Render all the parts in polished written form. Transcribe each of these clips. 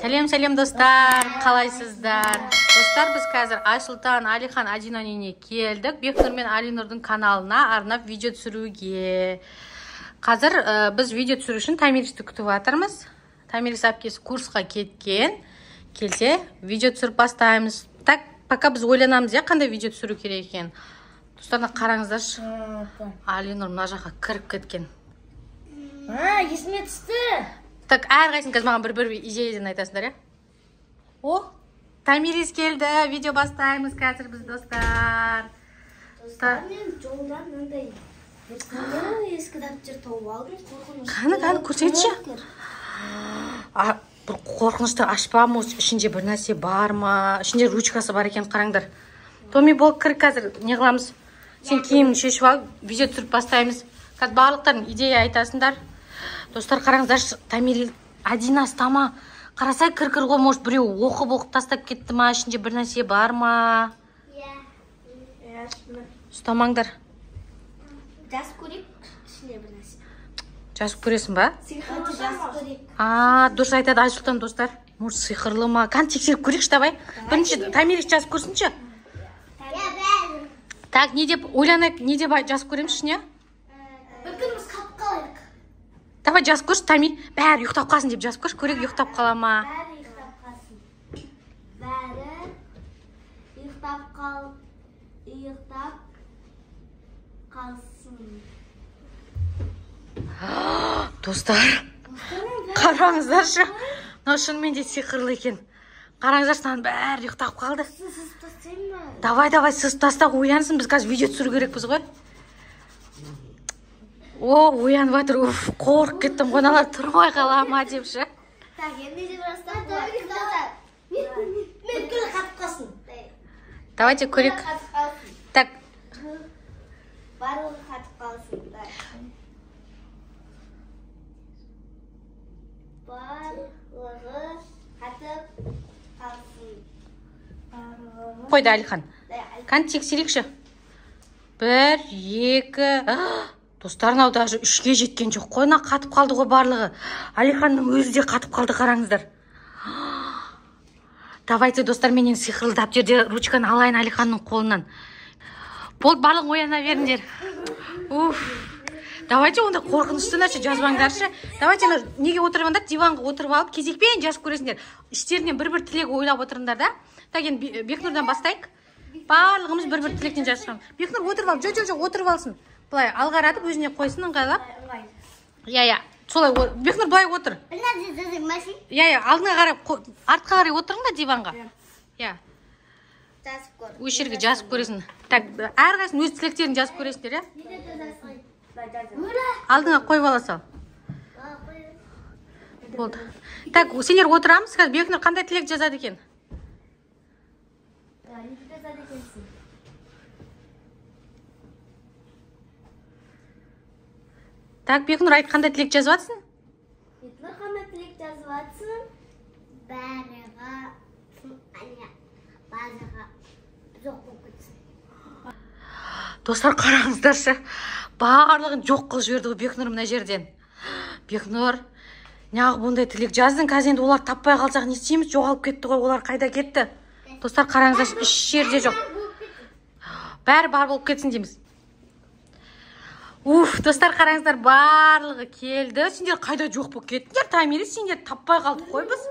Сәлем достар, қалайсыздар? Достар, біз қазір Айсұлтан, Алихан, Адинаның үйіне келдік. Бекнұр мен Алинұрдың каналына арнап видео түсіруге. Қазір біз видео түсіру үшін Томиристі күтіп жатырмыз. Томирис әпкесі курсқа кеткен. Келсе, видео түсіріп бастаймыз. Так, пока біз ойланамыз, қандай видео түсіру керек екен. Достарына қараңыздаршы. Алинұр мына жаққа кіріп кеткен. Есіме түсті. Так, әрқайсың қазір маған бір идеядан айтасыңдар, О, Томирис келді, видео бастаймыз қазір біз достар. Мен жолдан мындай ескі дәптер тауып алдым, қорқыныш. Қаны, көрсетші. Бір қорқынышты ашпам, ішінде бір нәрсе бар ма? Ішінде ручкасы бар екен, қараңдар. Томи болып кір қазір, не қыламыз? Сен киімін шешіп алып, видео түсіріп бастаймыз. Қазір барлықтарын идея айтасыңдар. Достар, қараңыздар, Томирис, Адина стама. Қарасай кір-кір ғой, может, біреу оқып тастап кетті ма, ішінде бір нәрсе бар ма? Ұстамаңдар. Жазып көрейік, ішінде бір нәрсе. Жазып көресің ба? Сиқырлы жазып көрейік. Дұрыс айтады Айсұлтан, достар. Может, сиқырлы ма? Қан тексеріп көрейікші, давай. Бірінші Томирис жазып көрсінші. Так, не деп ойланайық, не деп жазып көреміз ішіне? Бүкініміз қалып қалайық. Давай жазып көрші, Томирис. Бәрі ұйықтап қалсын деп жазып көрші, көрек ұйықтап қала ма? Бәрі ұйықтап қалсын. Бәрі ұйықтап қалсын. Достар, қараңыздаршы. Мынау шынымен де сиқырлы екен. Қараңыздар, сынан бәрі ұйықтап қалды. Сіз тастайын ба? Давай, сіз тастақ оянсын, біз қазір видео түсіру керекпіз ғой. О, оянып жатыр. Қорқып кеттім, қоналар тұрмай қала ма депші. Так, енді де бірастан. Мен күлі қатып қалсын. Давайте көрек. Так. Барлығы қатып қалсын. Барлығы қатып қалсын. Қойды Алихан. Қан тексерекші. 1, 2... Достарына даже 3-ге жеткен жоқ. Қойна қатып қалды ғой барлығы. Алиханның өзі де қатып қалды, қараңыздар. Давайте, достар, менен сиқырлы дәптерде ручканы алайын Алиханның қолынан. Болды, барлығын ояна беріңдер. Давайте онда қорқынышты нәрсе жазбаңдаршы. Давайте неге отырғандар, диванға отырып алып, кезекпен жазып көресіңдер. Іштерінен бір тілек ойлап отырыңдар да. Так, енді Бекнұрдан бастайық. Барлығымыз бір тілектен жазып. Бекнұр отырып ал, жоқ, отырып алсын. Былай алғаратып өзіне қойсын, ыңғайлап. Солай, Бекнұр былай отыр. Алдыңа қарап, артқа қарай отырың да диванға. Өз жерге жазып көресің. Так, әрқайсың өз тілектерін жазып көресіңдер, Алдыңа қойып ала сал. Болды. Так, сендер отырамыз, қазір Бекнұр қандай тілек жазады екен? Так, Бекнұр айт, қандай тілек жазып атсың? Бекнұр қандай тілек жазып атсың? Бәріға жоқ болып кетсін. Достар, қараңыздаршы. Барлығын жоқ қыл жіберді ғой Бекнұр мына жерден. Бекнұр, неғып бұндай тілек жаздың? Қазір енді олар таппай қалсақ не істейміз? Жоғалып кетті ғой, олар қайда кетті? Достар, қараңыздаршы, еш жерде жоқ. Бәрі бар болып кетсін дейміз. Достар, қараңыздар, барлығы келді. Сендер қайда жоқ болып кеттіңдер? Томирис, сендер таппай қалдық қой біз.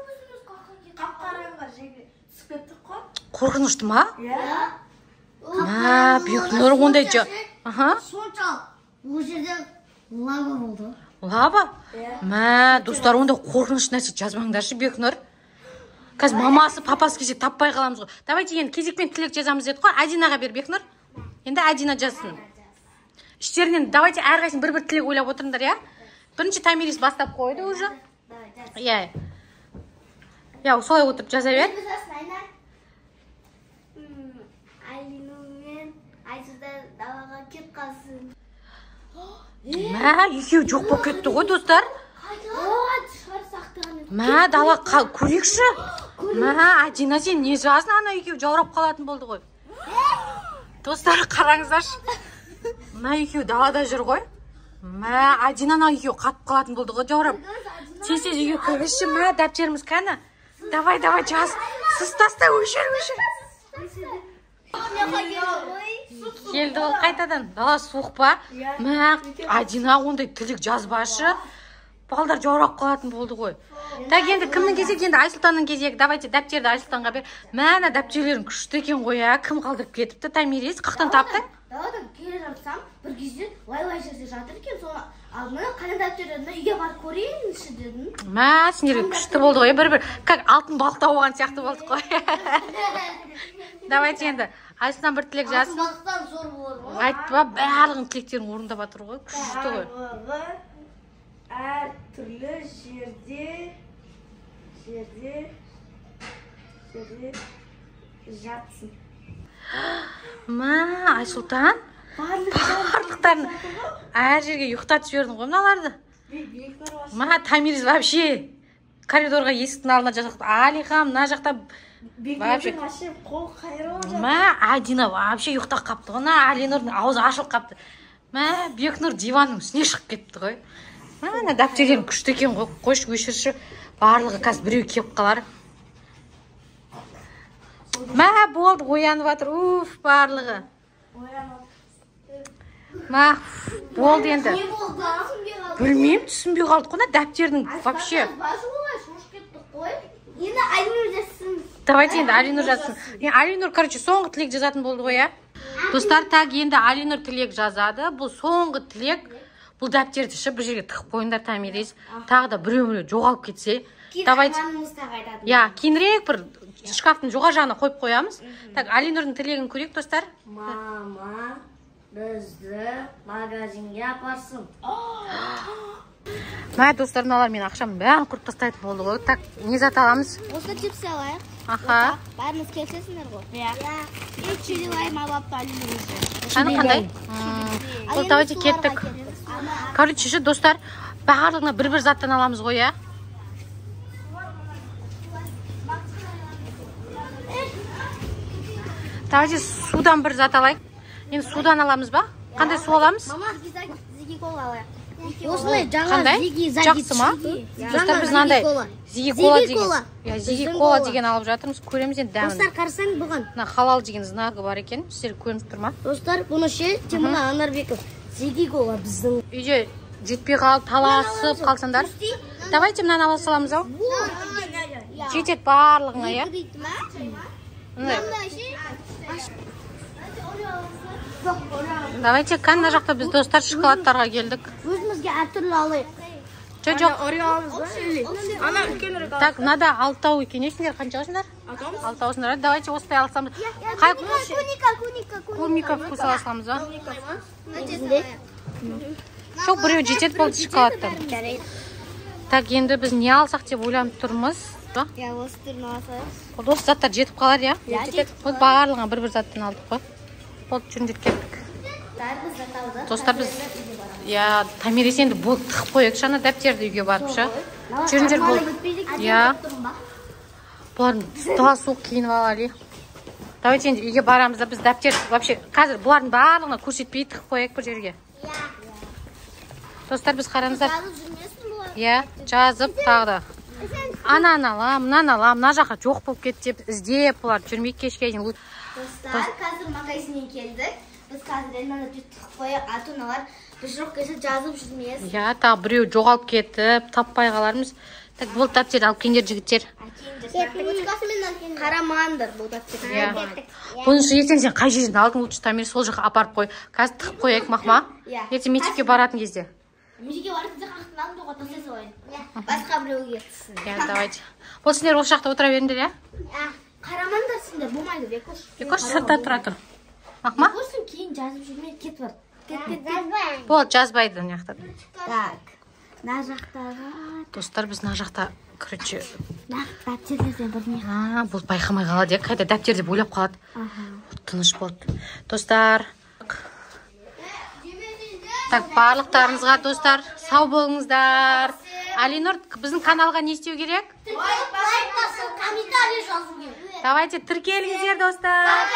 Қап-қараңға жерге түсіп кеттік қой. Қорқынышты ма? Бекнұр, ондай жоқ. Соншалық, бұл жерде лава болды. Лава? Достар, онда қорқынышты нәрсе жазбаңдаршы, Бекнұр. Қазір мамасы, папасы келсе таппай қаламыз ғой. Давайте енді кезекпен тілек жазамыз деді қой. Адинаға бер, Бекнұр. Енді Адина жазсын. Іштерінен, давайте әрқайсын бір тілек ойлап отырыңдар, Бірінші Томирис бастап қойды уже. Солай отырып жаза бер. Алинумен Айсұлтан далаға кет қалсын. Екеу жоқ болып кетті ғой, достар. Дала көрекші. Адина, сен не жазын, ана екеу жаурап қалатын болды ғой. Достар, қараңыздаршы. Мына екеу далада жүр ғой. Адинаны екеу қатып қалатын болды ғой, жаурап. Сен үйге кіргізші, дәптеріміз кәні. Давай, жаз. Сыз таста, өшір. Келді ол қайтадан. Дала суық па? Мә, Адина ондай тілек жазбашы. Балдар жаурап қалатын болды ғой. Так, енді кімнің кезегі? Енді Айсұлтанның кезегі. Давайте дәптерді Айсұлтанға бер. Мәна дәптертерін күшті екен ғой, кім қалдырып кетіпті? Томирис, қақтан таптың? Даладан келе жатсам, бір кезде лай жерде жатыр екен, соны алдына қане дәптерді үйге барып көрейінші дедім. Мә, сендер күшті болды ғой, бір как алтын балықта болған сияқты болдық қой. Давайте енді Айсұлтан бір тілек жаз. Алтын балықтан зор болады ғой. Айтпа, барлығын тілектерін орындап жатыр ғой, күшті ғой. Әр түрлі жерде жатсын. Мә, Айсұлтан, барлықтарын әр жерге ұйықтатып жібердің ғой мыналарды. Мә, Томирис вообще коридорға есіктің алдына жатыр. Алихан мына жақта Бекнұрдың ашып, қол қайырып жатыр. Мә, Адина вообще ұйықтап қапты ғой. Алинұрдың аузы ашылып қапты. Мә, Бекнұр диванның үстіне шығып кетті ғой. Мә, дәптерден күшті екен ғой. Қойшы өшірші. Барлығы қазір біреу кеп қалар. Мә, болды, оянып жатыр. Уф, барлығы. Мә, болды енді. Не болды? Білмеймін, түсінбей қалдық қой, дәптердің вообще. Басы олай шошып кеттік қой. Енді Алинұр жазсын. Давайте енді Алинұр жазсын. Алинұр, короче, соңғы тілек жазатын болды ғой, Достар, так, енді Алинұр тілек жазады. Бұл соңғы тілек. Бұл дәптерді шып бір жерге тығып қойыңдар, Томирис. Тағы да біреу жоғалып кетсе. Давайте. Кейінірек бір шкафтың жоғары жағына қойып қоямыз. Так, Алинұрдың тілегін көрейік, достар. Мама бізді магазинге апарсын. Мә, достар, мыналар мен ақшамның бәрін құрып тастайтын болды ғой. Так, не зат аламыз? Осы чипсы алайық. Аха. Бәріміз келсесіңдер ғой. И чили лайм алапты Алинұр. Қандай? Бұл давайте кеттік. Короче, достар, барлығына бір заттан аламыз ғой, Давайте судан бір зат алайық. Енді судан аламыз ба? Қандай су аламыз? Мама, зиги кола алайық. Осылай жаңа Қандай? зиги Жақсы ма? Достар, біз мынандай зиги кола деген алып жатырмыз. Көреміз енді дәмін. Достар, қарасаң бұған. Мына халал деген знагы бар екен. Сіздер көрініп тұр ма? Достар, бұны ше Тимур Анарбеков. Зиги кола біздің. Үйде жетпей қалып, таласып қалсаңдар. Давайте мынаны ала саламыз ау. Жетет барлығына, Давайте қанна жақта біз достар шоколадтарға келдік. Өзімізге әртүрлі алайық. Жоқ. Орео аламыз ба? Ана үлкен орео. Так, мынада 6 екен. Несіңдер қанша аласыңдар? 6 аласыңдар. Давайте осылай алсамыз. Қай кумика вкус аласамыз ба? Жоқ, біреу жетет болды шоколадтан. Так, енді біз не алсақ деп ойланып тұрмыз. Осы түрін аласайық. Осы заттар жетіп қалар, Бұл барлығына бір заттан алдық қой. Болды, жүріндер кеттік. Достар, біз Томирис енді болды тығып қойық шана дәптерді үйге барып ша. Жүріндер болды. Бұлардың дала суық киініп алали. Давайте енді үйге барамыз да біз дәптер вообще қазір бұлардың барлығына көрсетпей тығып қойық бір жерге. Достар, біз қараңыздар. Жазып тағы да. Ананы алам, мынаны алам, мына жаққа жоқ болып кетті деп іздеп бұлар жүрмейік кешке дейін. Достар, қазір магазиннен келдік. Біз қазір елманы тығып қойық, атыналар біз жоқ кесе жазып жүрмейіз. Тағы біреу жоғалып кетіп, таппай қалармыз. Так, бұл дәптерді алып кендер жігіттер. Қарамаңдар бұл дәптерді. Бұнысы ертең сен қай жерден алдың лучше Томирис сол жаққа апарып қой. Қазір тығып қойайық мақма. Ертең мектепке баратын кезде. Мектепке баратын кезде қақтың алдын жоға тастай салайын. Басқа біреуге кетсін. Давайте. Бұл сендер осы жақта отыра беріңдер, Қарамаңдар сендер, болмайды, Бекош. Бекош сыртта тұра тұр. Мақма? Бекоштың кейін жазып жүрмей кет бар. Болды, жазбайды мына жақта. Так, мына жақтаға. Достар, біз мына жақта, короче, дәптерден біріне. Бұл байқамай қалады, қайда дәптер деп ойлап қалады. Тыныш болды. Достар, так, барлықтарыңызға достар, сау болыңыздар. Алинұр, біздің каналға не істеу керек? Лайк басып, комментарий жазу керек. Давайте тіркеліңіздер, достар.